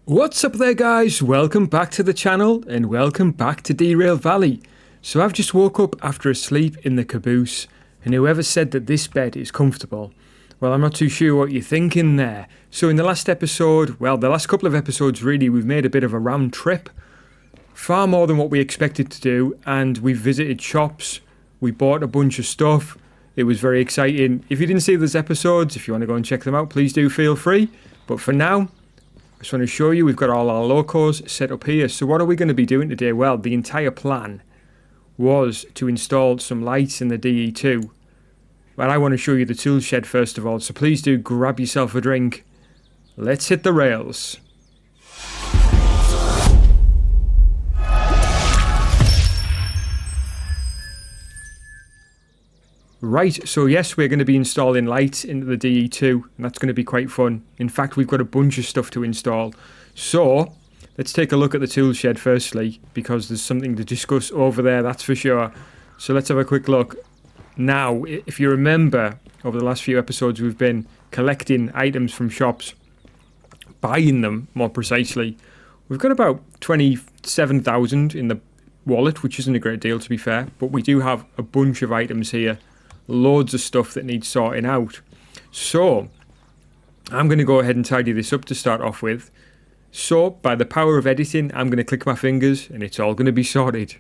What's up there guys, welcome back to the channel and welcome back to Derail Valley. So I've just woke up after a sleep in the caboose, and whoever said that this bed is comfortable, well, I'm not too sure what you're thinking there. So in the last episode, well, the last couple of episodes really, we've made a bit of a round trip. Far more than what we expected to do, and we visited shops, we bought a bunch of stuff. It was very exciting. If you didn't see those episodes, if you want to go and check them out, please do feel free. But for now, I just want to show you we've got all our locos set up here. So what are we going to be doing today? Well, the entire plan was to install some lights in the DE2. But I want to show you the tool shed first of all, so please do grab yourself a drink. Let's hit the rails. Right, so yes, we're going to be installing lights into the DE2, and that's going to be quite fun. In fact, we've got a bunch of stuff to install. So, let's take a look at the tool shed firstly, because there's something to discuss over there, that's for sure. So let's have a quick look. Now, if you remember, over the last few episodes, we've been collecting items from shops, buying them more precisely. We've got about 27,000 in the wallet, which isn't a great deal to be fair, but we do have a bunch of items here. Loads of stuff that needs sorting out. So, I'm going to go ahead and tidy this up to start off with. So, by the power of editing, I'm going to click my fingers and it's all going to be sorted.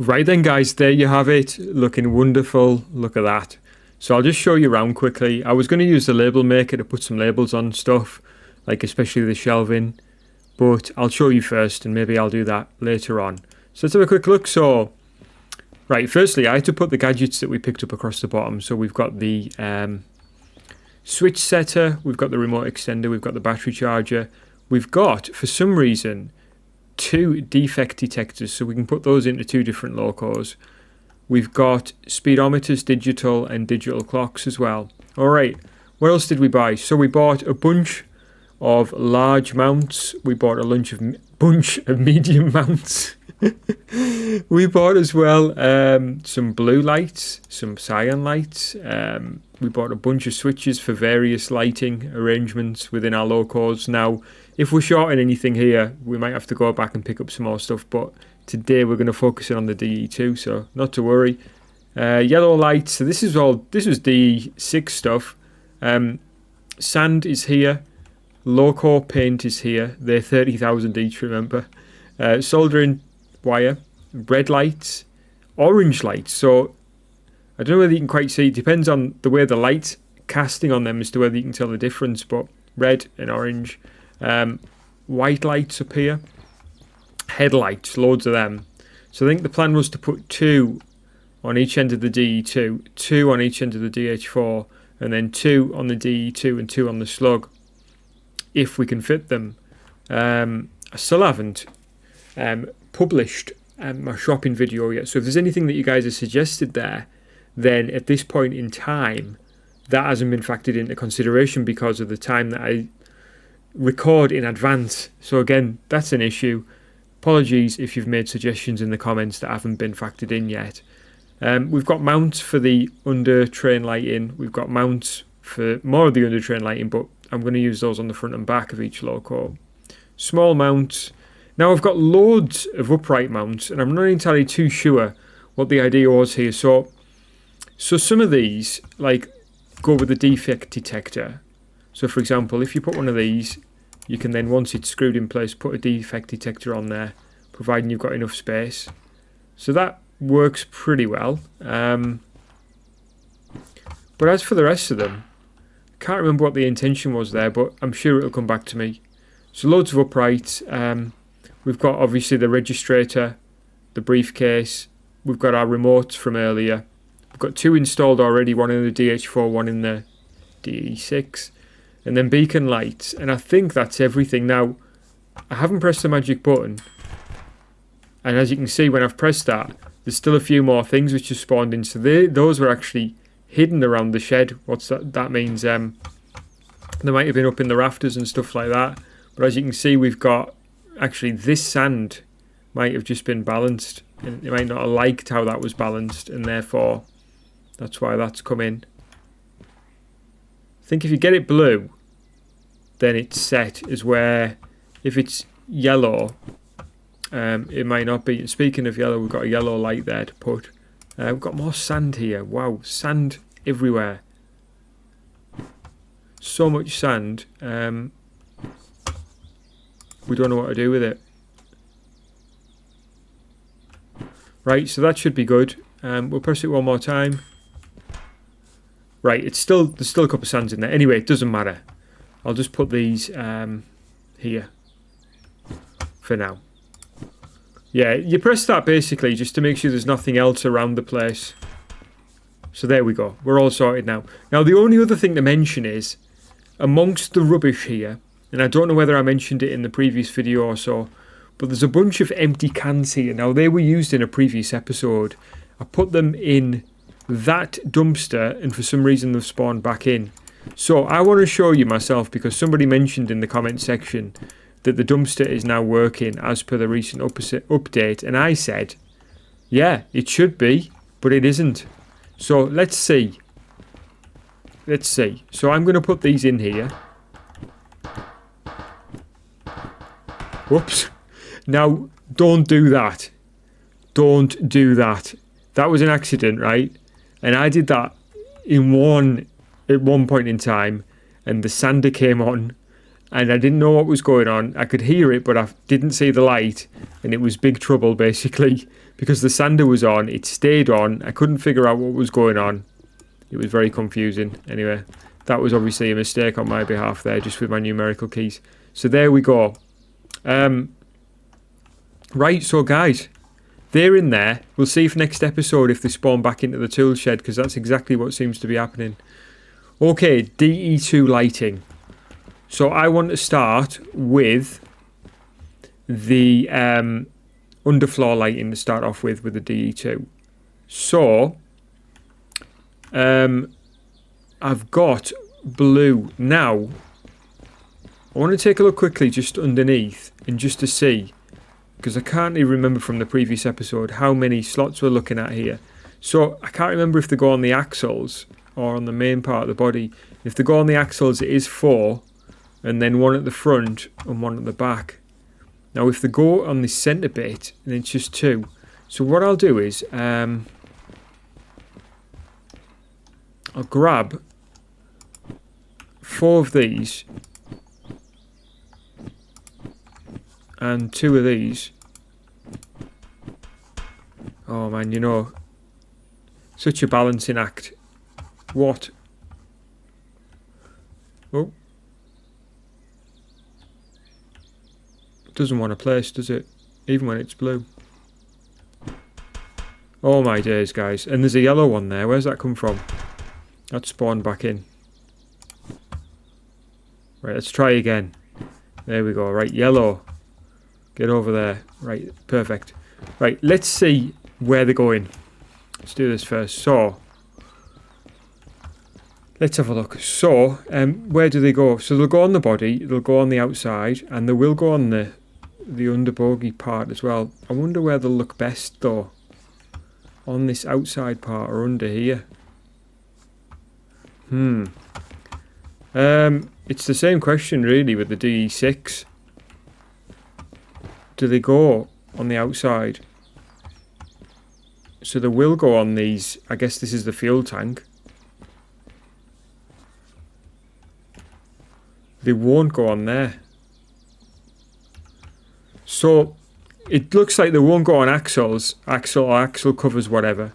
Right then guys, there you have it. Looking wonderful. Look at that. So I'll just show you around quickly. I was going to use the label maker to put some labels on stuff, like especially the shelving. But I'll show you first and maybe I'll do that later on. So let's have a quick look. So, right, firstly, I had to put the gadgets that we picked up across the bottom. So we've got the switch setter, we've got the remote extender, we've got the battery charger. We've got, for some reason, 2 defect detectors, so we can put those into 2 different locos. We've got speedometers, digital, and digital clocks as well. Alright, what else did we buy? So we bought a bunch of large mounts. We bought a bunch of medium mounts. We bought as well some blue lights, some cyan lights. We bought a bunch of switches for various lighting arrangements within our locos. Now, if we're short on anything here, we might have to go back and pick up some more stuff, but today we're going to focus in on the DE2, so not to worry. Yellow lights, so this was DE6 stuff. Sand is here. Loco paint is here. They're 30,000 each, remember. Soldering wire, red lights, orange lights. So I don't know whether you can quite see. It depends on the way the light casting on them as to whether you can tell the difference. But red and orange, white lights up here, headlights, loads of them. So I think the plan was to put 2 on each end of the DE2, 2 on each end of the DH4, and then 2 on the DE2 and 2 on the slug, if we can fit them. I still haven't published my shopping video yet, so if there's anything that you guys have suggested there, then at this point in time that hasn't been factored into consideration because of the time that I record in advance. So again, that's an issue. Apologies if you've made suggestions in the comments that haven't been factored in yet. We've got mounts for the under train lighting. We've got mounts for more of the under train lighting, but I'm going to use those on the front and back of each loco. Small mounts. Now I've got loads of upright mounts, and I'm not entirely too sure what the idea was here. So some of these, like, go with the defect detector. So for example, if you put one of these, you can then, once it's screwed in place, put a defect detector on there, providing you've got enough space. So that works pretty well. But as for the rest of them, I can't remember what the intention was there, but I'm sure it'll come back to me. So loads of uprights. We've got obviously the registrator, the briefcase. We've got our remotes from earlier. We've got 2 installed already, one in the DH4, one in the DE6. And then beacon lights. And I think that's everything. Now, I haven't pressed the magic button. And as you can see, when I've pressed that, there's still a few more things which have spawned in. So those were actually hidden around the shed. What's that? That means they might have been up in the rafters and stuff like that. But as you can see, we've got, actually, this sand might have just been balanced. And it might not have liked how that was balanced, and therefore that's why that's come in. I think if you get it blue, then it's set as where if it's yellow, it might not be. Speaking of yellow, we've got a yellow light there to put. We've got more sand here. Wow, sand everywhere. So much sand. We don't know what to do with it. Right, so that should be good. We'll press it one more time. Right, there's still a couple of sands in there. Anyway, it doesn't matter. I'll just put these here for now. Yeah, you press that basically just to make sure there's nothing else around the place. So there we go. We're all sorted now. Now, the only other thing to mention is, amongst the rubbish here, and I don't know whether I mentioned it in the previous video or so, but there's a bunch of empty cans here. Now, they were used in a previous episode. I put them in that dumpster, and for some reason they've spawned back in. So I want to show you myself, because somebody mentioned in the comment section that the dumpster is now working as per the recent update, and I said, yeah, it should be, but it isn't. So let's see. Let's see. So I'm going to put these in here. Whoops. Now, don't do that. Don't do that. That was an accident, right? And I did that at one point in time, and the sander came on, and I didn't know what was going on. I could hear it, but I didn't see the light, and it was big trouble, basically, because the sander was on. It stayed on. I couldn't figure out what was going on. It was very confusing. Anyway, that was obviously a mistake on my behalf there, just with my numerical keys. So there we go. Right, so guys, they're in there. We'll see if next episode if they spawn back into the tool shed, because that's exactly what seems to be happening. Okay, DE2 lighting. So I want to start with the underfloor lighting to start off with the DE2. So I've got blue. Now, I want to take a look quickly just underneath and just to see, because I can't even remember from the previous episode how many slots we're looking at here. So I can't remember if they go on the axles or on the main part of the body. If they go on the axles, it is 4, and then 1 at the front and 1 at the back. Now if they go on the centre bit, then it's just 2. So what I'll do is I'll grab 4 of these and 2 of these. Oh man, you know, such a balancing act. What? Oh. Doesn't want to place, does it? Even when it's blue. Oh my days, guys. And there's a yellow one there. Where's that come from? That spawned back in. Right, let's try again. There we go. Right, yellow. Get over there. Right, perfect. Right, let's see where they're going. Let's do this first. So, let's have a look. So, where do they go? So they'll go on the body, they'll go on the outside, and they will go on the underbogey part as well. I wonder where they'll look best though. On this outside part or under here. It's the same question really with the DE6. Do they go on the outside? So they will go on these. I guess this is the fuel tank. They won't go on there. So it looks like they won't go on axles, axle or axle covers, whatever.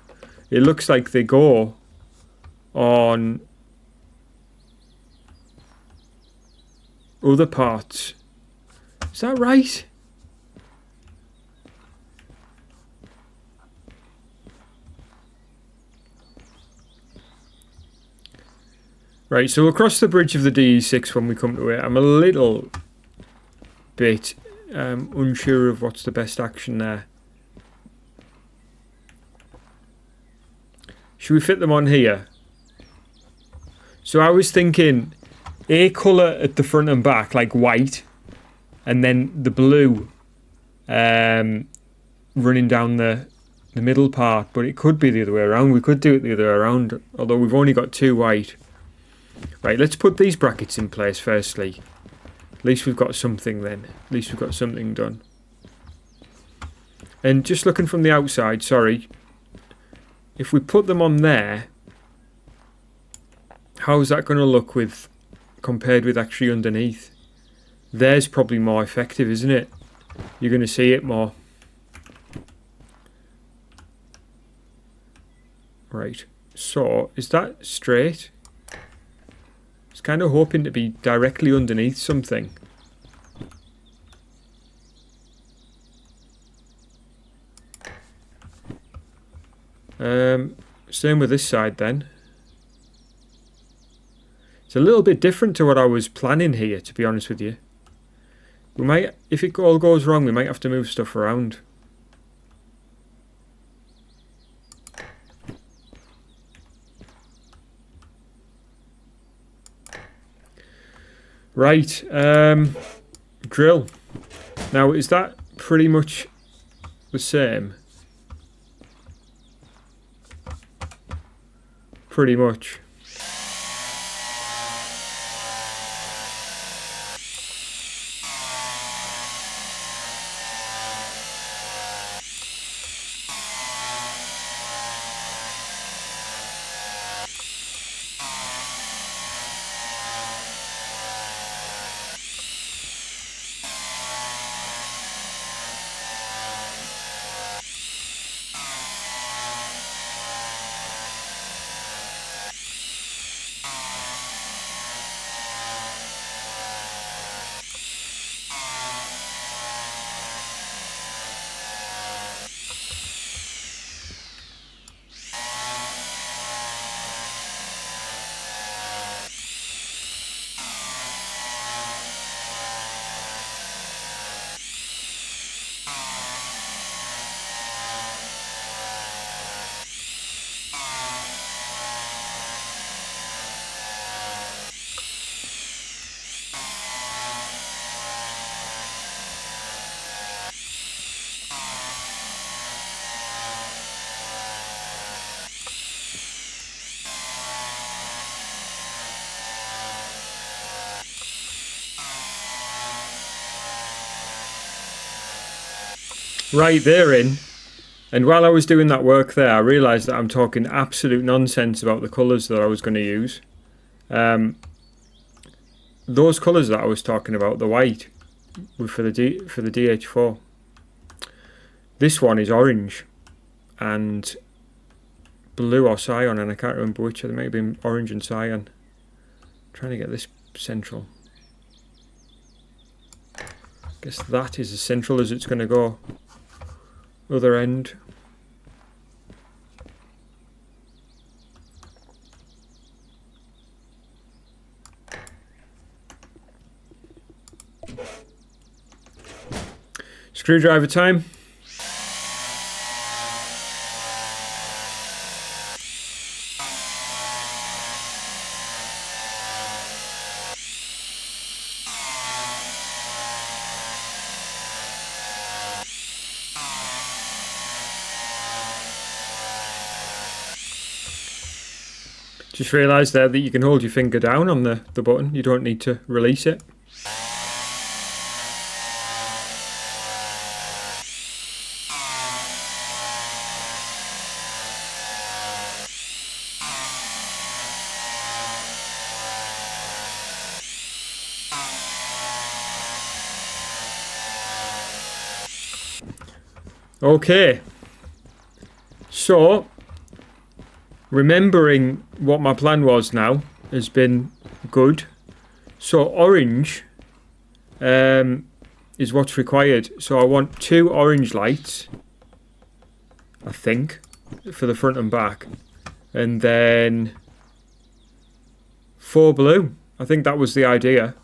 It looks like they go on other parts. Is that right? Right, so we'll cross the bridge of the DE6 when we come to it. I'm a little bit unsure of what's the best action there. Should we fit them on here? So I was thinking a colour at the front and back, like white, and then the blue running down the middle part, but it could be the other way around. We could do it the other way around, although we've only got 2 white. Right, let's put these brackets in place firstly. At least we've got something then. At least we've got something done. And just looking from the outside, sorry, if we put them on there, how's that going to look with compared with actually underneath? There's probably more effective, isn't it? You're going to see it more. Right, so is that straight? I was kind of hoping to be directly underneath something. Same with this side then. It's a little bit different to what I was planning here, to be honest with you. We might, if it all goes wrong, we might have to move stuff around. Right, drill. Now, is that pretty much the same? Pretty much. Right, they're in. And while I was doing that work there, I realised that I'm talking absolute nonsense about the colours that I was going to use. Those colours that I was talking about, the white, were for the DH4. This one is orange and blue or cyan, and I can't remember which. It might have been orange and cyan. I'm trying to get this central. I guess that is as central as it's going to go. Other end. Screwdriver time. Just realised there that you can hold your finger down on the button. You don't need to release it. Okay. So, remembering what my plan was now has been good. So orange is what's required. So I want 2 orange lights, I think, for the front and back. And then 4 blue. I think that was the idea.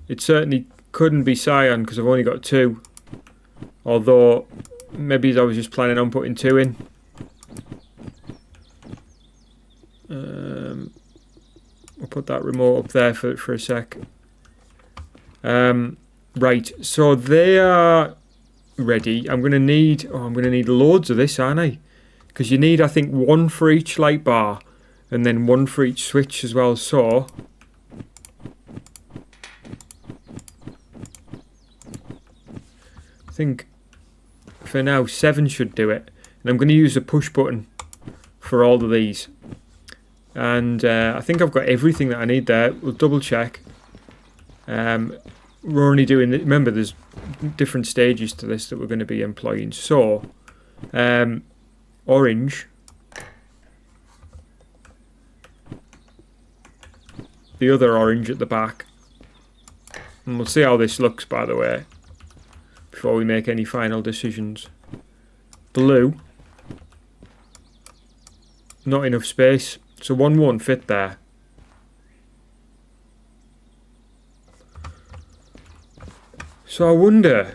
It certainly couldn't be cyan because I've only got 2. Although, maybe I was just planning on putting 2 in. I'll put that remote up there for a sec. Right, so they are ready. I'm gonna need loads of this, aren't I? Because you need, I think, 1 for each light bar, and then 1 for each switch as well. So think for now 7 should do it. And I'm going to use the push button for all of these. And I think I've got everything that I need there. We'll double check. We're only doing, remember there's different stages to this that we're going to be employing. So, orange. The other orange at the back. And we'll see how this looks, by the way, before we make any final decisions. Blue. Not enough space, so one won't fit there. So I wonder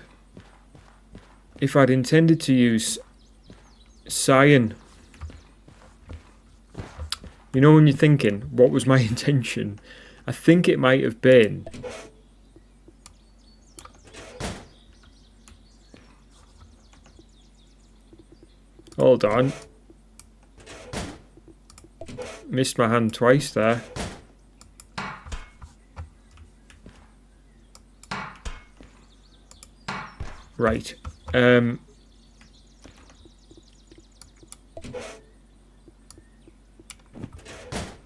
if I'd intended to use cyan. You know when you're thinking, what was my intention? I think it might have been hold on. Missed my hand twice there. Right.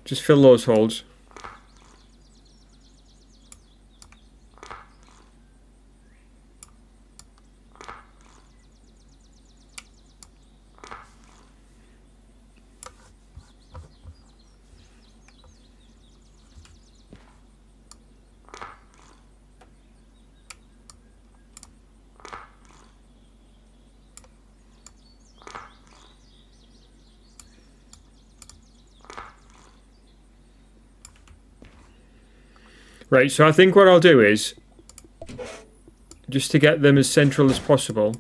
Just fill those holes. Right, so I think what I'll do is, just to get them as central as possible,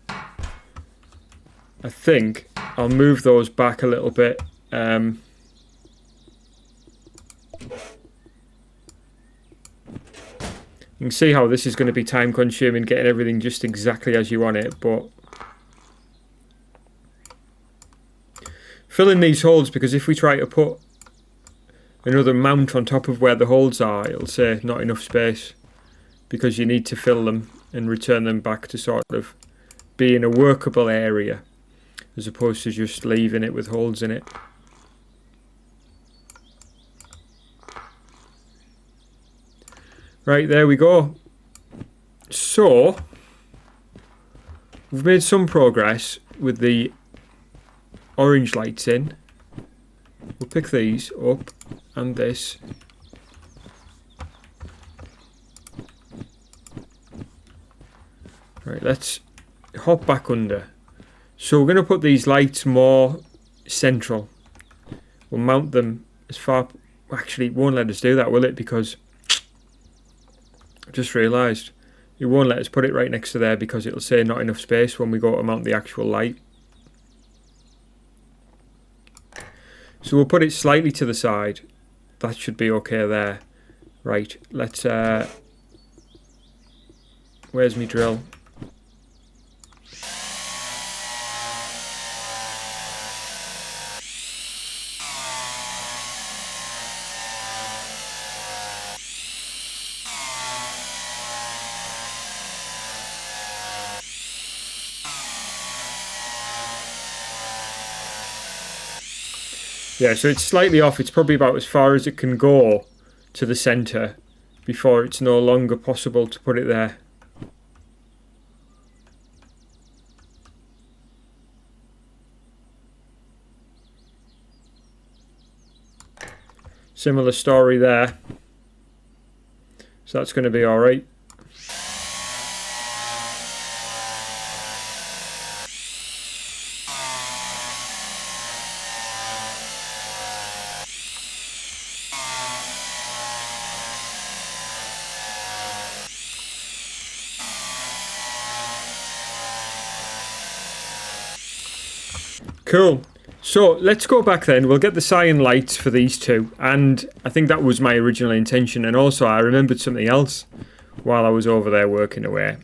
I think I'll move those back a little bit. You can see how this is going to be time consuming, getting everything just exactly as you want it, but fill in these holes, because if we try to put another mount on top of where the holes are, it'll say not enough space, because you need to fill them and return them back to sort of being a workable area as opposed to just leaving it with holes in it. Right, there we go. So we've made some progress with the orange lights in. We'll pick these up and this. Right, let's hop back under. So we're going to put these lights more central. We'll mount them as far... Actually, it won't let us do that, will it? Because I just realised it won't let us put it right next to there, because it'll say not enough space when we go to mount the actual light. So we'll put it slightly to the side. That should be okay there. Right, let's... where's my drill? Yeah, so it's slightly off. It's probably about as far as it can go to the centre before it's no longer possible to put it there. Similar story there. So that's going to be alright. Cool. So let's go back then. We'll get the cyan lights for these two. And I think that was my original intention. And also I remembered something else while I was over there working away.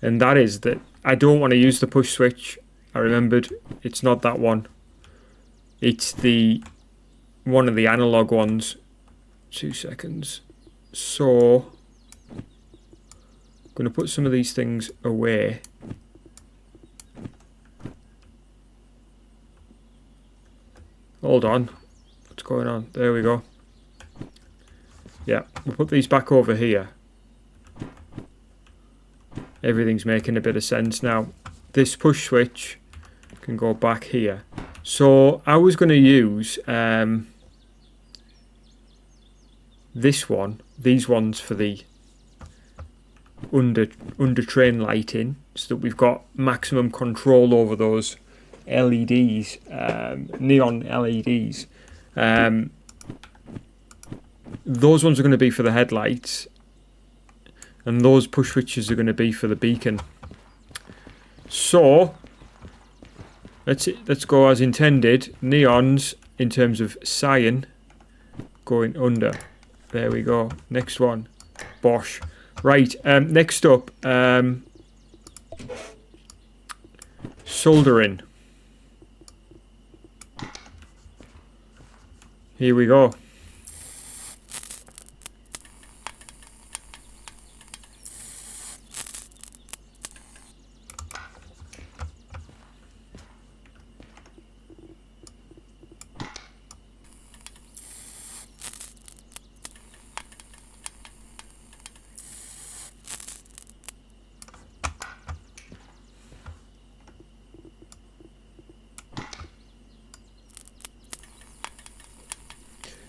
And that is that I don't want to use the push switch. I remembered it's not that one. It's the one of the analog ones. 2 seconds. So going to put some of these things away. Hold on. What's going on? There we go. Yeah, we'll put these back over here. Everything's making a bit of sense now. This push switch can go back here. So I was going to use these ones for the under train lighting, so that we've got maximum control over those LEDs, neon LEDs. Those ones are going to be for the headlights, and those push switches are going to be for the beacon. So let's go as intended. Neons in terms of cyan going under. There we go. Next one. Bosh. Right. Next up, soldering. Here we go.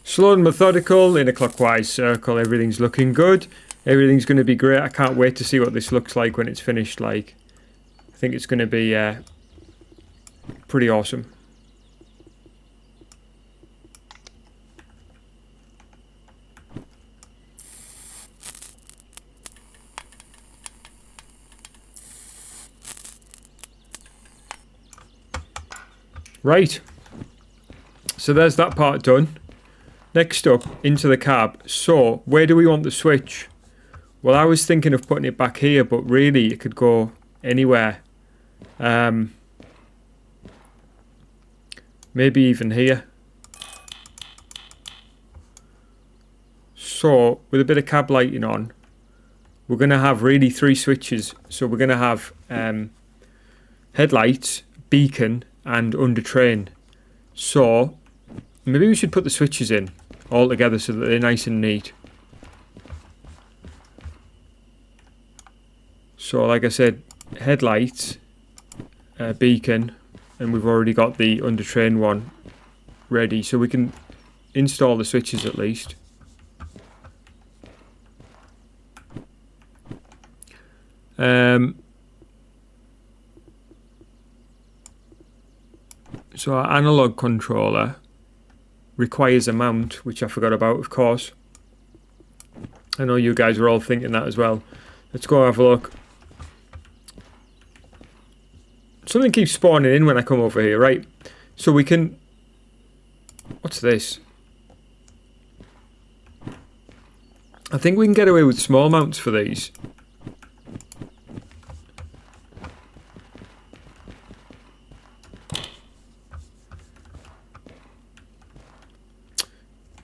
Slow and methodical in a clockwise circle. Everything's looking good. Everything's going to be great. I can't wait to see what this looks like when it's finished. Like, I think it's going to be pretty awesome. Right. So there's that part done. Next up, into the cab. So, where do we want the switch? Well, I was thinking of putting it back here, but really it could go anywhere. Maybe even here. So, with a bit of cab lighting on, we're going to have really 3 switches. So, we're going to have headlights, beacon, and under train. So, maybe we should put the switches in all together so that they're nice and neat. So like I said, headlights, beacon, and we've already got the under train one ready, so we can install the switches at least. So our analog controller requires a mount, which I forgot about, of course. I know you guys were all thinking that as well. Let's go have a look. Something keeps spawning in when I come over here, right? So we can... What's this? I think we can get away with small mounts for these.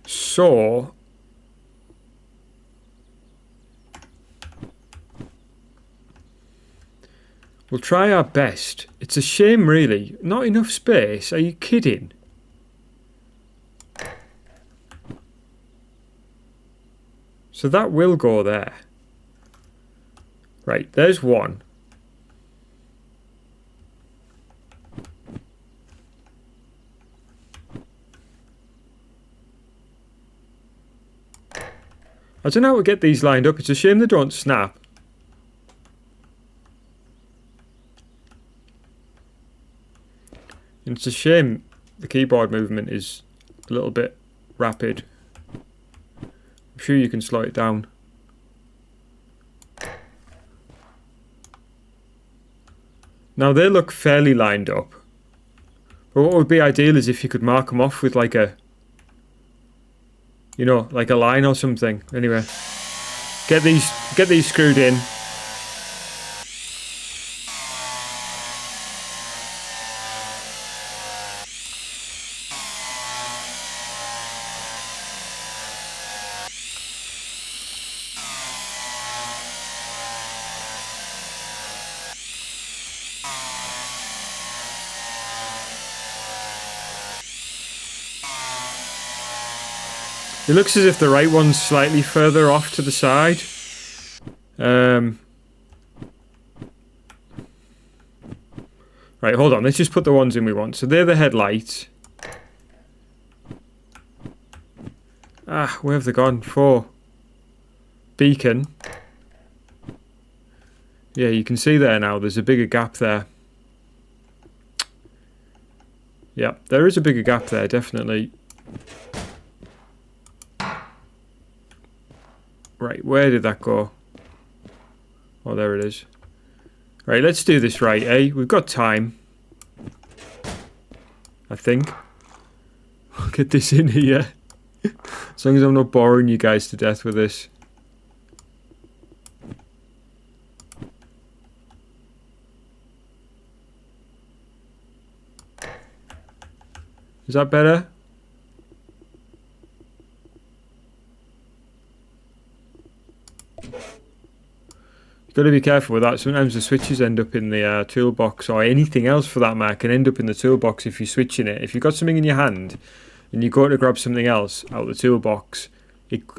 So, we'll try our best. It's a shame, really. Not enough space? Are you kidding? So that will go there. Right, there's one. I don't know how to get these lined up. It's a shame they don't snap. And it's a shame the keyboard movement is a little bit rapid. I'm sure you can slow it down. Now they look fairly lined up. But what would be ideal is if you could mark them off with like a... You know, like a line or something. Anyway, get these screwed in. It looks as if the right one's slightly further off to the side. Right, hold on. Let's just put the ones in we want. So they're the headlights. Ah, where have they gone? 4. Beacon. Yeah, you can see there now. There's a bigger gap there. Yeah, there is a bigger gap there, definitely. Right, where did that go? Oh, there it is. Right, let's do this right, eh? We've got time. I think. Get this in here. As long as I'm not boring you guys to death with this. Is that better? You've got to be careful with that. Sometimes the switches end up in the toolbox, or anything else for that matter can end up in the toolbox if you're switching it. If you've got something in your hand and you go to grab something else out of the toolbox,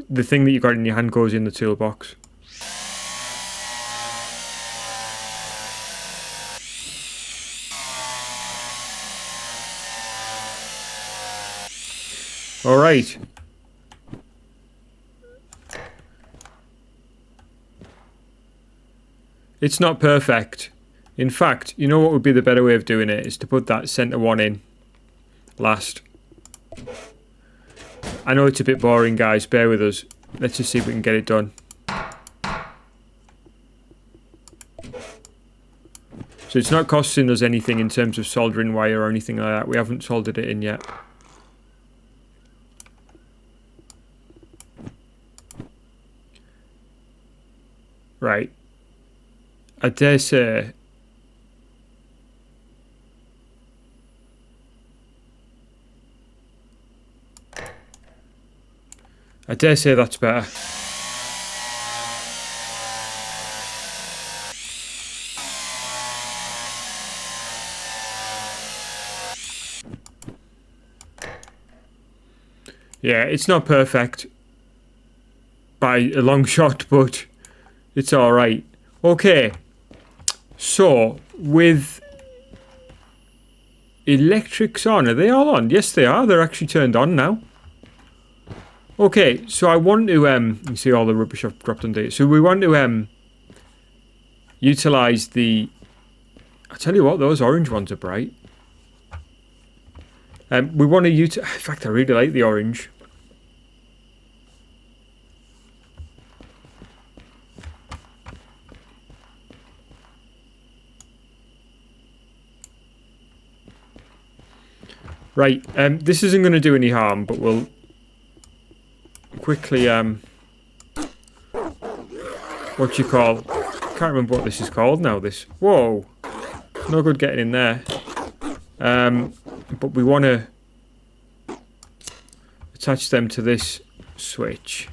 the thing that you got in your hand goes in the toolbox. Alright. It's not perfect. In fact, you know what would be the better way of doing it is to put that center one in last. I know it's a bit boring, guys. Bear with us. Let's just see if we can get it done. So it's not costing us anything in terms of soldering wire or anything like that. We haven't soldered it in yet. Right. I dare say that's better. Yeah, it's not perfect by a long shot, but it's alright. Okay. So, with electrics on, are they all on? Yes, they are. They're actually turned on now. Okay, so I want to, you see all the rubbish I've dropped under here. So we want to, utilise the, I tell you what, those orange ones are bright. We want to in fact, I really like the orange. Right, this isn't going to do any harm, but we'll quickly, what you call, can't remember what this is called now, this. Whoa, no good getting in there. But we want to attach them to this switch.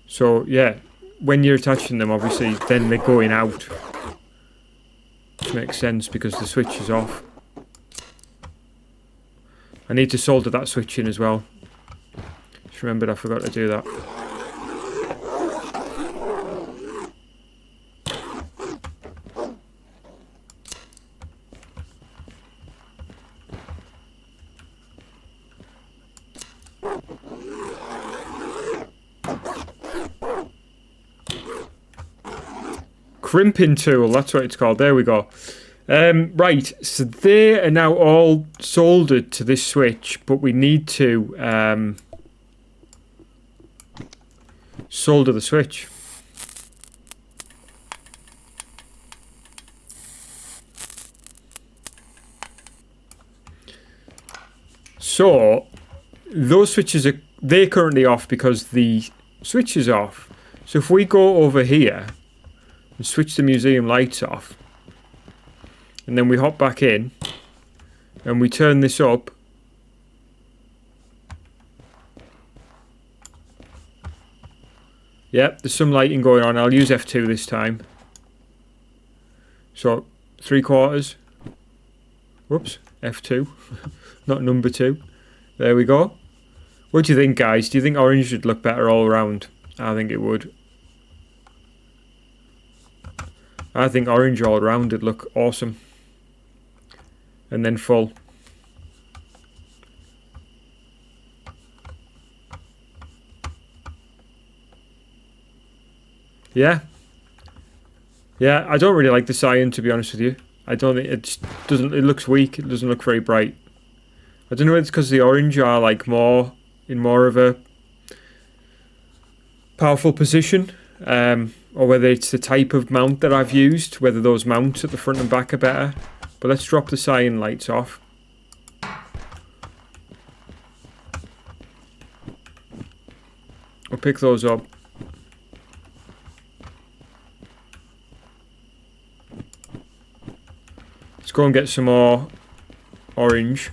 So, yeah, when you're attaching them, obviously, then they're going out. Which makes sense because the switch is off. I need to solder that switch in as well. Just remembered I forgot to do that. Crimping tool, that's what it's called. There we go. Right, so they are now all soldered to this switch, but we need to solder the switch. So those switches they're currently off because the switch is off. So if we go over here and switch the museum lights off, and then we hop back in and we turn this up, yep, there's some lighting going on. I'll use F2 this time. So 3/4. Whoops, F2, not number 2. There we go. What do you think, guys? Do you think orange would look better all around? I think it would. I think orange all around would look awesome. And then full. Yeah. Yeah, I don't really like the cyan, to be honest with you. I don't think it doesn't. It looks weak. It doesn't look very bright. I don't know if it's because the orange are like more of a powerful position, or whether it's the type of mount that I've used. Whether those mounts at the front and back are better. But let's drop the cyan lights off. We'll pick those up. Let's go and get some more orange.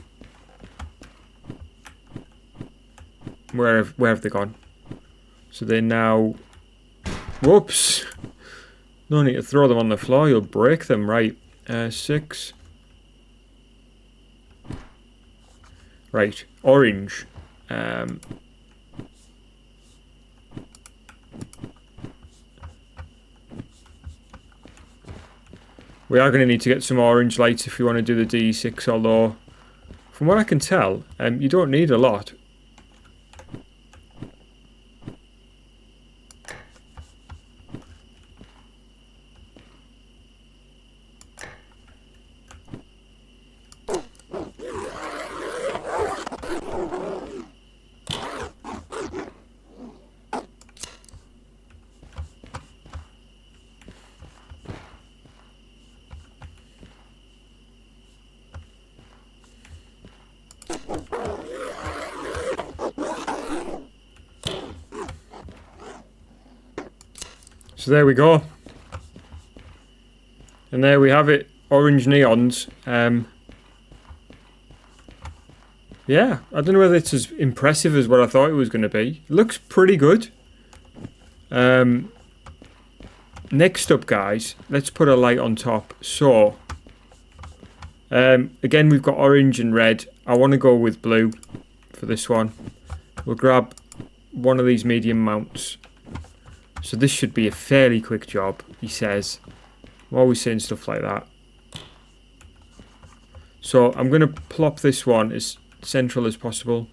Where have they gone? So they're now... Whoops! No need to throw them on the floor, you'll break them. Right, 6. Right, orange. We are going to need to get some orange lights if we want to do the DE6, although from what I can tell, you don't need a lot. So there we go. And there we have it. Orange neons. Yeah, I don't know whether it's as impressive as what I thought it was going to be. It looks pretty good. Next up, guys, let's put a light on top. So, again, we've got orange and red. I want to go with blue for this one. We'll grab one of these medium mounts. So this should be a fairly quick job, he says. I'm always saying stuff like that. So I'm going to plop this one as central as possible.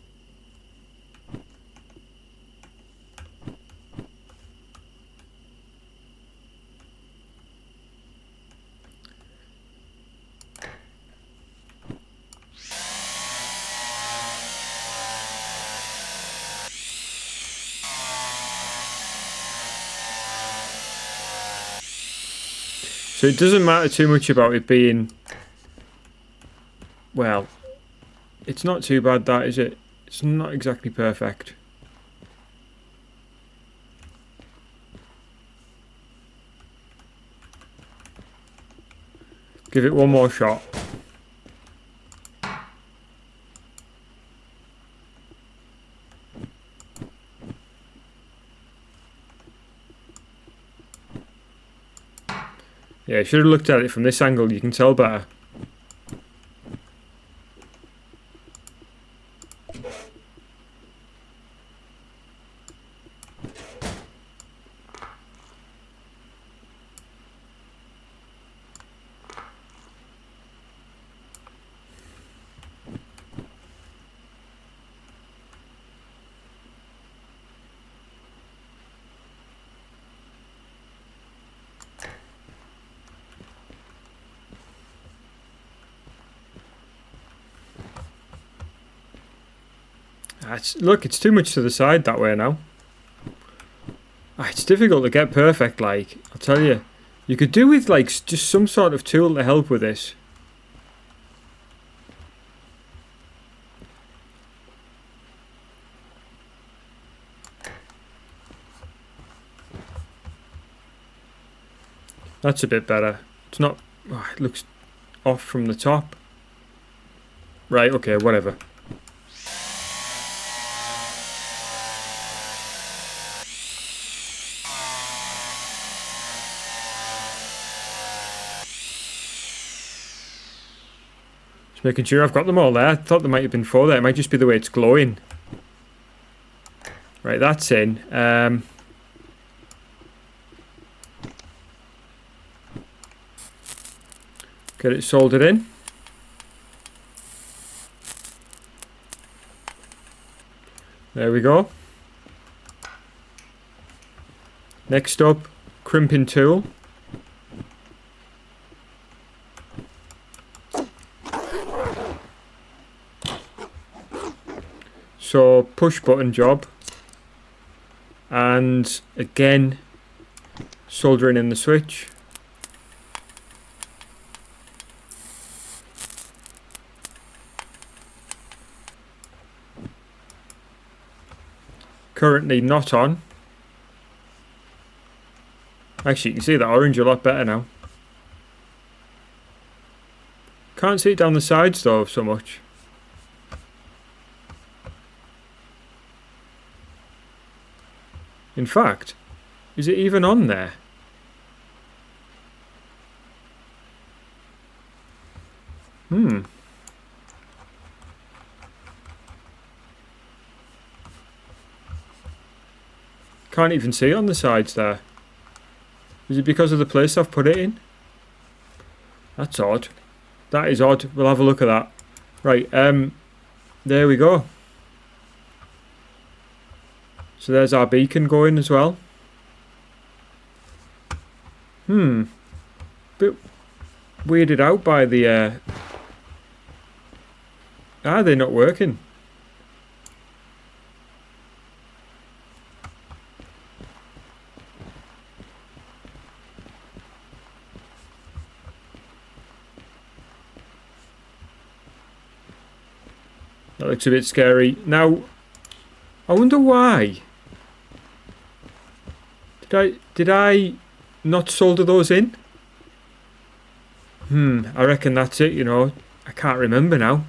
So it doesn't matter too much about it being, well, it's not too bad, that, is it? It's not exactly perfect. Give it one more shot. Yeah, I should have looked at it from this angle, you can tell better. Look, it's too much to the side that way now. It's difficult to get perfect, like, I'll tell you. You could do with, like, just some sort of tool to help with this. That's a bit better. It's not... Oh, it looks off from the top. Right, okay, whatever. Just making sure I've got them all there. I thought there might have been 4 there. It might just be the way it's glowing. Right, that's in. Get it soldered in. There we go. Next up, crimping tool. So push button job. And again, soldering in the switch. Currently not on. Actually, you can see that orange a lot better now. Can't see it down the sides though so much. In fact, is it even on there? Can't even see it on the sides there. Is it because of the place I've put it in? That's odd. That is odd. We'll have a look at that. Right, there we go. So there's our beacon going as well. Bit weirded out by the... they're not working. That looks a bit scary. Now, I wonder why. Did I not solder those in? I reckon that's it, you know. I can't remember now.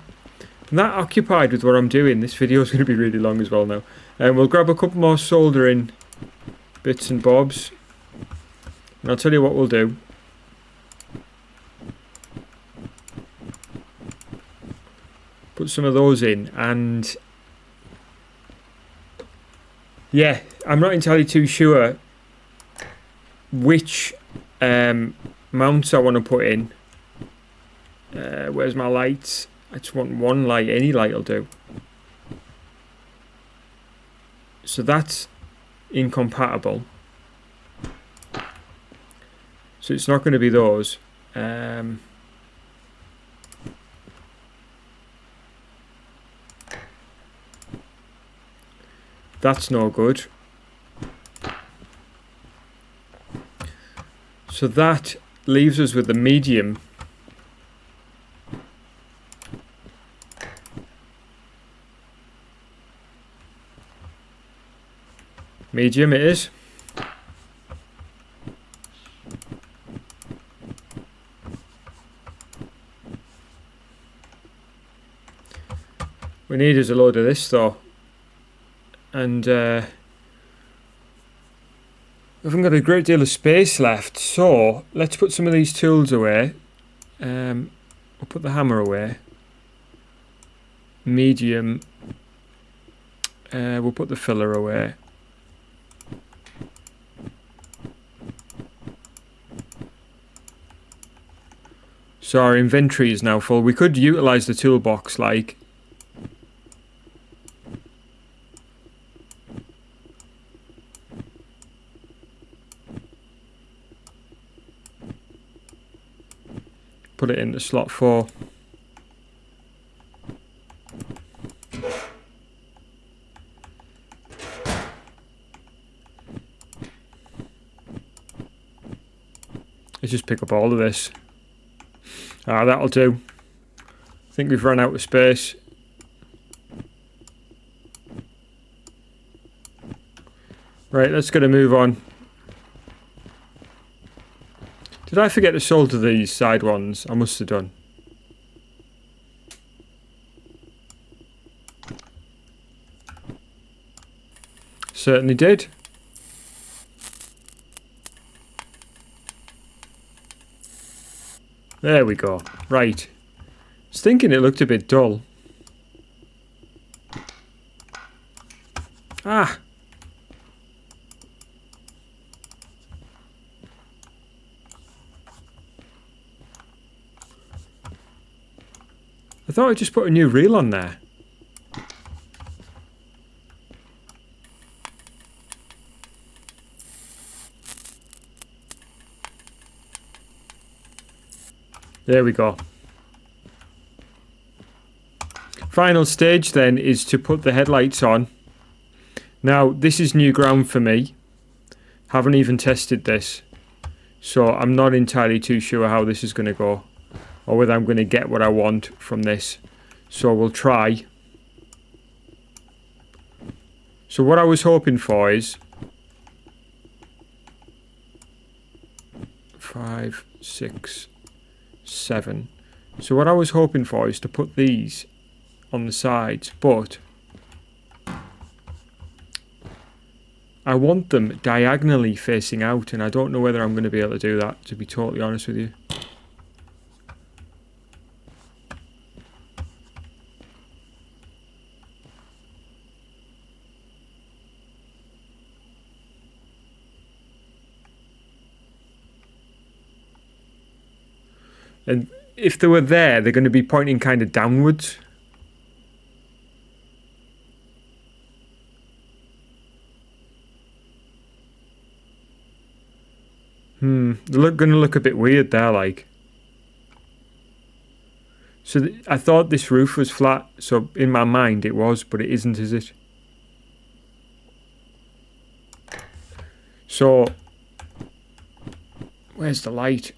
I'm that occupied with what I'm doing. This video is going to be really long as well now. And we'll grab a couple more soldering bits and bobs. And I'll tell you what we'll do. Put some of those in, and yeah, I'm not entirely too sure which mounts I want to put in. Where's my lights? I just want one light. Any light will do. So that's incompatible. So it's not going to be those. That's no good. So that leaves us with the medium. Medium it is. We need is a load of this though. And I haven't got a great deal of space left, so let's put some of these tools away. We'll put the hammer away. Medium. We'll put the filler away. So our inventory is now full. We could utilise the toolbox like... Put it into slot 4. Let's just pick up all of this. That'll do. I think we've run out of space. Right, let's get a move on. Did I forget to solder these side ones? I must have done. Certainly did. There we go. Right. was thinking it looked a bit dull. Ah! I thought I just put a new reel on there. There we go. Final stage then is to put the headlights on. Now this is new ground for me. Haven't even tested this. So I'm not entirely too sure how this is going to go. Or whether I'm going to get what I want from this. So we'll try. So what I was hoping for is 5, 6, 7. So what I was hoping for is to put these on the sides, but I want them diagonally facing out, and I don't know whether I'm going to be able to do that, to be totally honest with you. And if they were there, they're going to be pointing kind of downwards. They're going to look a bit weird there, like. So I thought this roof was flat, so in my mind it was, but it isn't, is it? So, where's the light?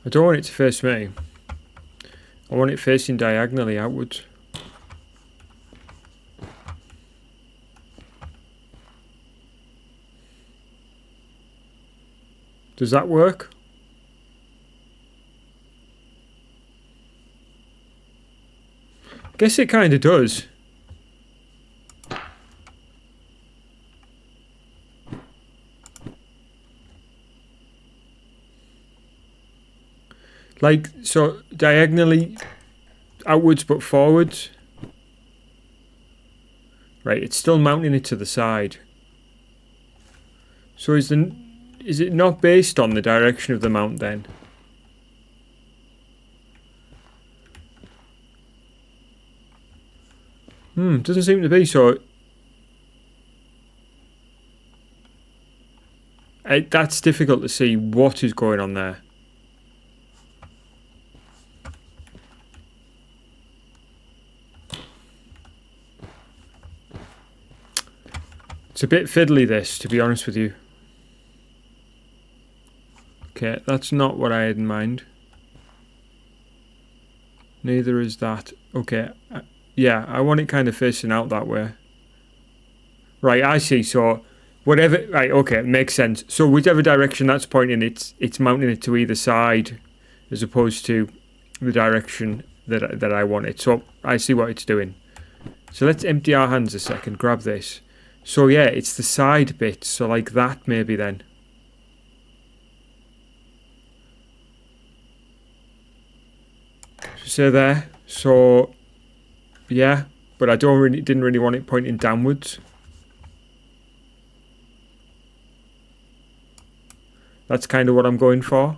I don't want it to face me. I want it facing diagonally outwards. Does that work? I guess it kind of does. Like, so diagonally outwards but forwards. Right, it's still mounting it to the side. So is it not based on the direction of the mount then? Doesn't seem to be, so that's difficult to see what is going on there. It's a bit fiddly, this, to be honest with you. Okay, that's not what I had in mind. Neither is that. Okay, yeah, I want it kind of facing out that way. Right, I see. So whatever, right, okay, it makes sense. So whichever direction that's pointing, it's mounting it to either side as opposed to the direction that I want it. So I see what it's doing. So let's empty our hands a second, grab this. So yeah, it's the side bit, so like that maybe then. So there, so yeah, but I didn't really want it pointing downwards. That's kind of what I'm going for.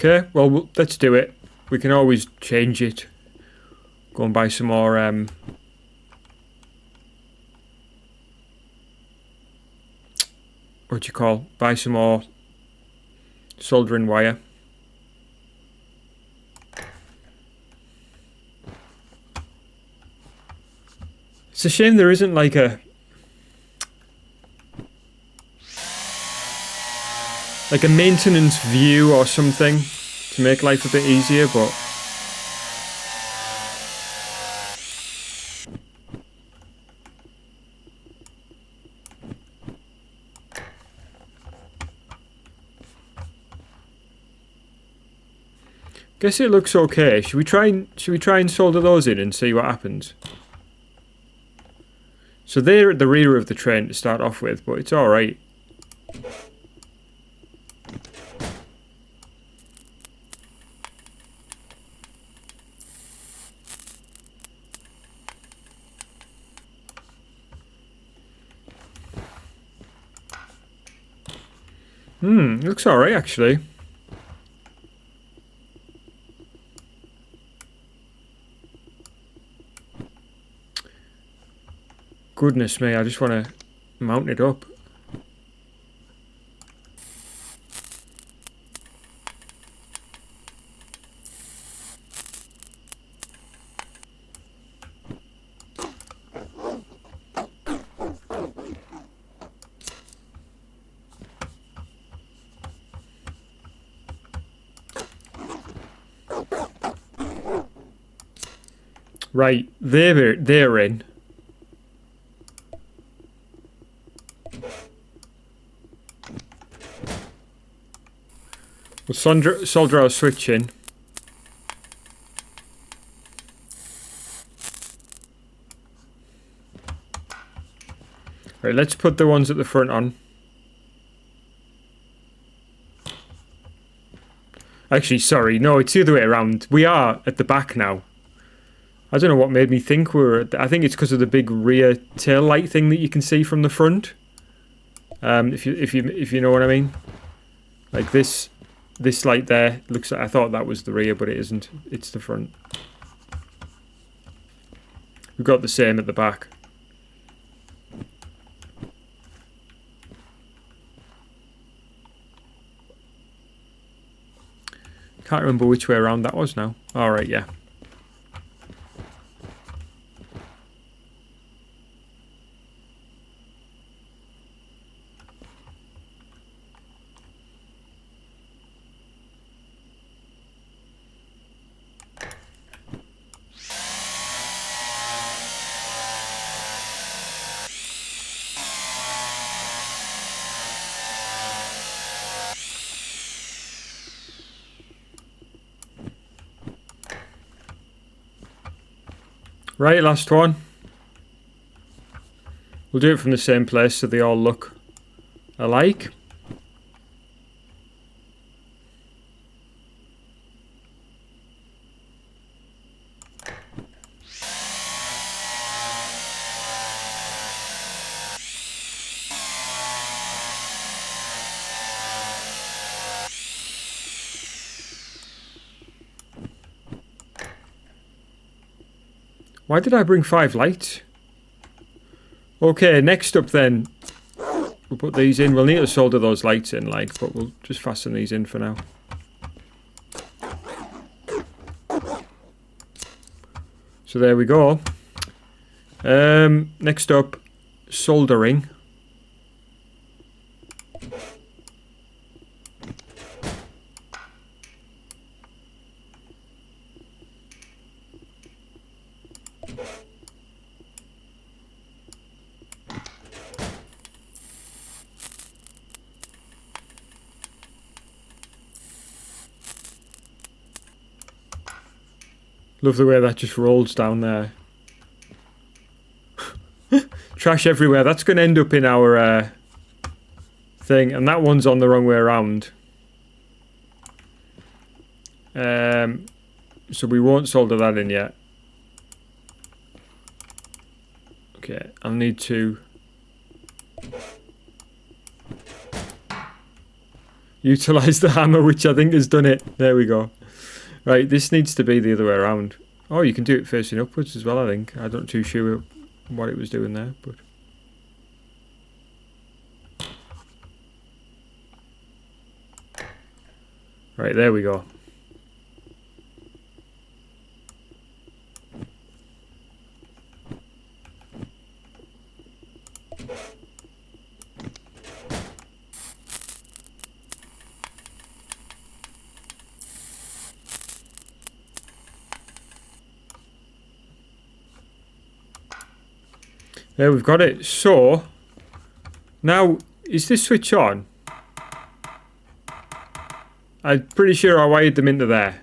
Okay, well, let's do it. We can always change it. Go and buy some more what do you call? Buy some more soldering wire. It's a shame there isn't like a maintenance view or something to make life a bit easier, but Guess it looks okay. Should we try and solder those in and see what happens? So they're at the rear of the train to start off with, but it's alright. Looks alright actually. Goodness me, I just want to mount it up. Right, they're in. We'll solder our switch in. Right, let's put the ones at the front on. Actually, sorry, no, it's the other way around. We are at the back now. I don't know what made me think we were at I think it's because of the big rear tail light thing that you can see from the front. If you know what I mean. Like this light there looks like, I thought that was the rear, but it isn't. It's the front. We've got the same at the back. Can't remember which way around that was now. Alright, yeah. Right, last one. We'll do it from the same place so they all look alike. Why did I bring 5 lights? Okay, next up then, we'll put these in. We'll need to solder those lights in, like, but we'll just fasten these in for now. So there we go. Next up, soldering. Love the way that just rolls down there. Trash everywhere. That's going to end up in our thing. And that one's on the wrong way around. So we won't solder that in yet. Okay, I'll need to utilize the hammer, which I think has done it. There we go. Right, this needs to be the other way around. Oh, you can do it facing upwards as well, I think. I'm not too sure what it was doing there, but... Right, there we go. There, we've got it. So, now, is this switch on? I'm pretty sure I wired them into there.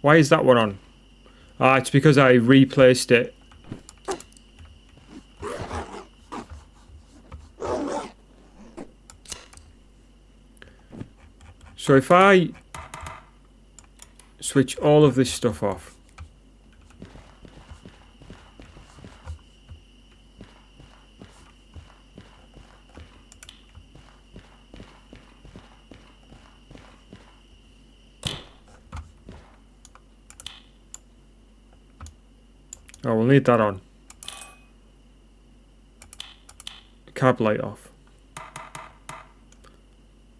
Why is that one on? Ah, it's because I replaced it. So if I switch all of this stuff off. Oh, we'll need that on. Cab light off.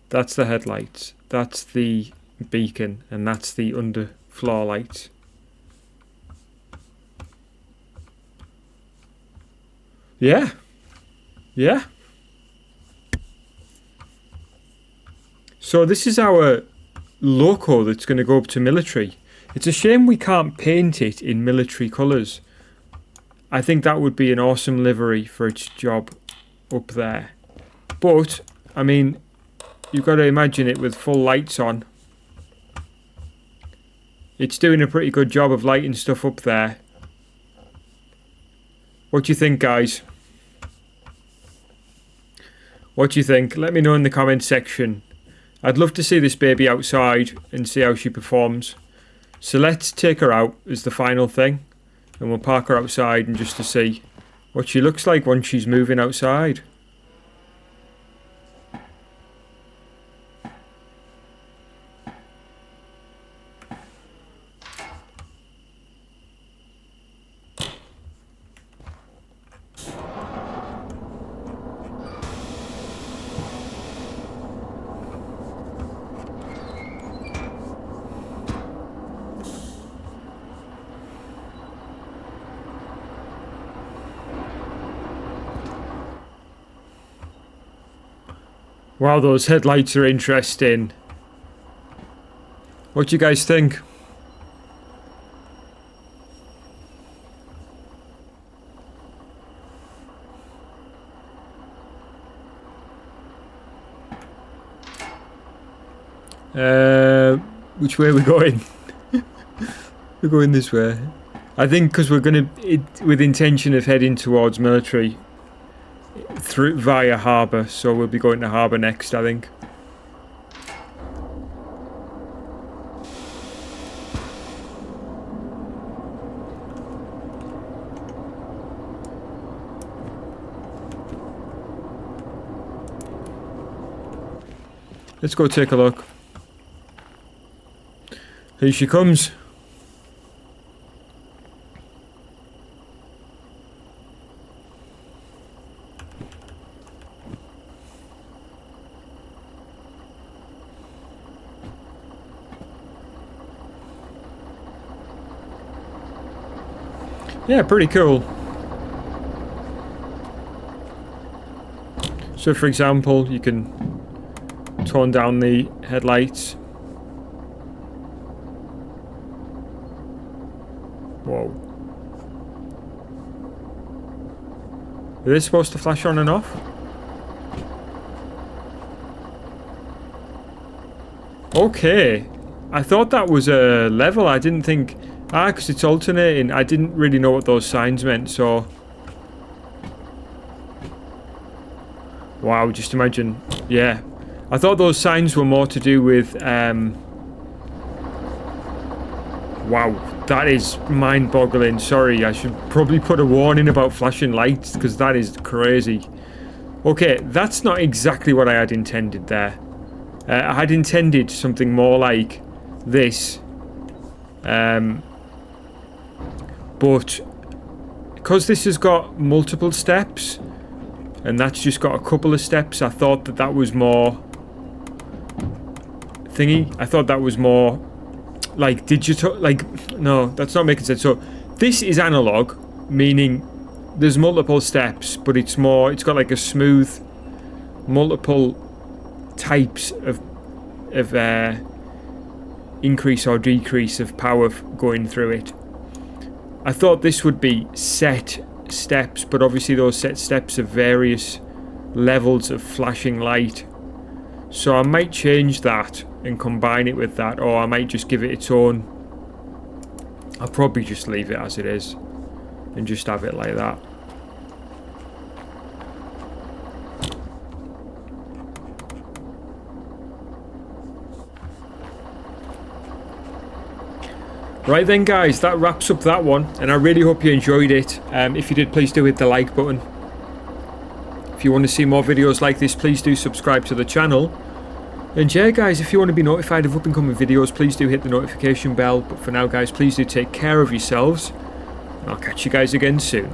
That's the headlights. That's the beacon. And that's the underfloor lights. Yeah. Yeah. So this is our loco that's going to go up to military. It's a shame we can't paint it in military colours. I think that would be an awesome livery for its job up there. But, I mean, you've got to imagine it with full lights on. It's doing a pretty good job of lighting stuff up there. What do you think, guys? What do you think? Let me know in the comments section. I'd love to see this baby outside and see how she performs. So let's take her out as the final thing. And we'll park her outside and just to see what she looks like once she's moving outside. Wow, those headlights are interesting. What do you guys think? Which way are we going? We're going this way. I think because we're going to, with intention of heading towards military through via harbour, so we'll be going to harbour next, I think. Let's go take a look. Here she comes. Yeah, pretty cool. So for example, you can tone down the headlights. Whoa. Are they supposed to flash on and off? Okay. I thought that was a level. I didn't think... Ah, because it's alternating. I didn't really know what those signs meant, so... Wow, just imagine. Yeah. I thought those signs were more to do with... Wow, that is mind-boggling. Sorry, I should probably put a warning about flashing lights, because that is crazy. Okay, that's not exactly what I had intended there. I had intended something more like this. But because this has got multiple steps and that's just got a couple of steps, I thought that that was more thingy. I thought that was more like digital. Like, no, that's not making sense. So this is analog, meaning there's multiple steps, but it's more, it's got like a smooth multiple types of increase or decrease of power going through it. I thought this would be set steps, but obviously those set steps have various levels of flashing light. So I might change that and combine it with that, or I might just give it its own I'll probably just leave it as it is and just have it like that. Right then guys, that wraps up that one, and I really hope you enjoyed it. If you did, please do hit the like button. If you want to see more videos like this, please do subscribe to the channel. And yeah guys, if you want to be notified of up and coming videos, please do hit the notification bell. But for now guys, please do take care of yourselves, and I'll catch you guys again soon.